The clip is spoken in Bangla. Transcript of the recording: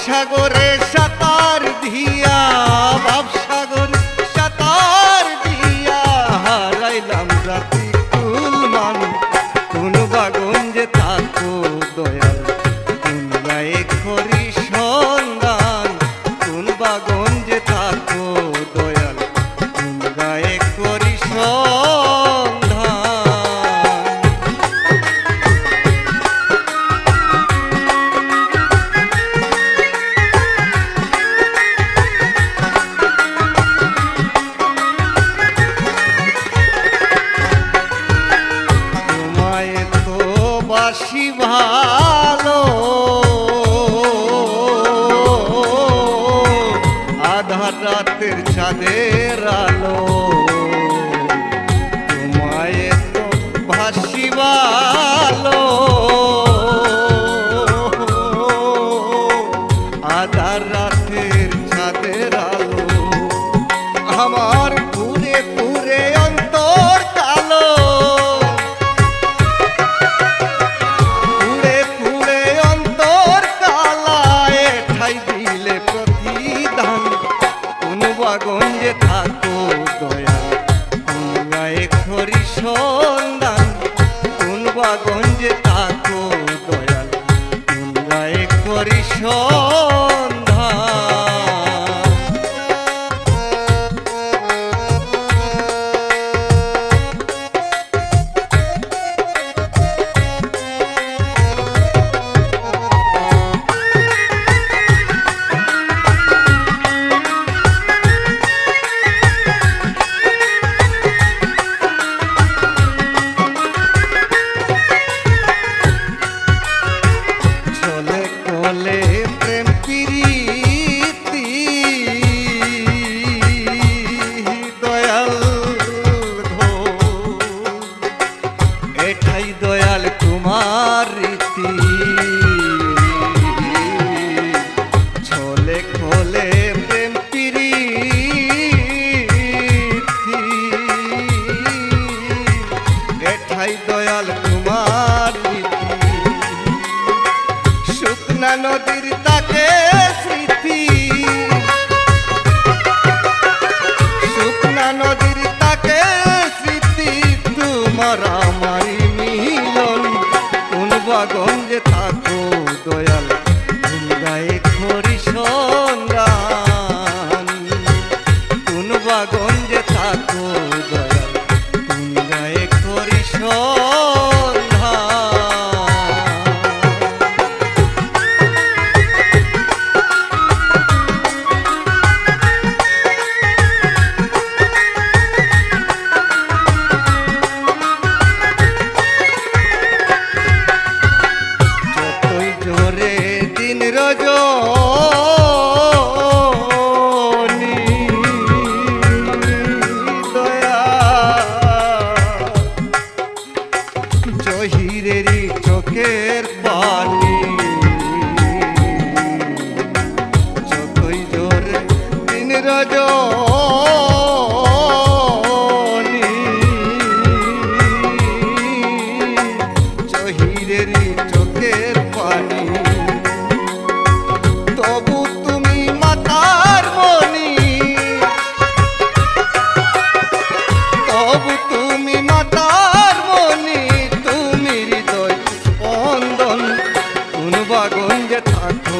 সাগরে সাঁতার দিয়া, সাগরে সাঁতার দিয়া হারাইলাম রাতি কুলমান। কোন বাগঞ্জে থাকো দয়াল, কোন গায়ে করি সন্ধান। কোন বাগঞ্জে থাকো দয়াল, কোন গায়ে করি সন্ধান। বাসি ভালো আধার রাতের চাঁদের আলো, তোমায় তো বাসি ভালো আধার রাতের চাঁদের আলো। আমার পুরে পুরে অন্তর কালো, গঞ্জে থাকো দয়াল, কোন গায়ে করি সন্ধান। কোন গঞ্জে থাকো দয়াল, কোন গায়ে করি সন্ধান। প্রেম প্রীতি দয়াল ঘো, এটাই দয়াল তোমার রীতি। ছলে খোলে প্রেম প্রীতি, এটাই দয়াল তোমার রীতি। শুকনা নদীর তাকে স্মৃতি, শুকনা নদীর তাকে স্মৃতি, তোমার আমারই মিলন। কোন বাগঞ্জে থাকো দয়াল, কোন গায়ে করি সন্ধান। কোন বাগঞ্জে থাকো দয়াল, কোন গায়ে করি সন্ধান। রজনী দয়া জহিরেরই চোখের পানি, যতই জোরে দিন রজনী জহিরেরই চোখের পানি। তবু তুমি মাতার মনি, তবু তুমি মাতার মনি, তুমি হৃদয় স্পন্দন। কোন বাগঞ্জে থাকো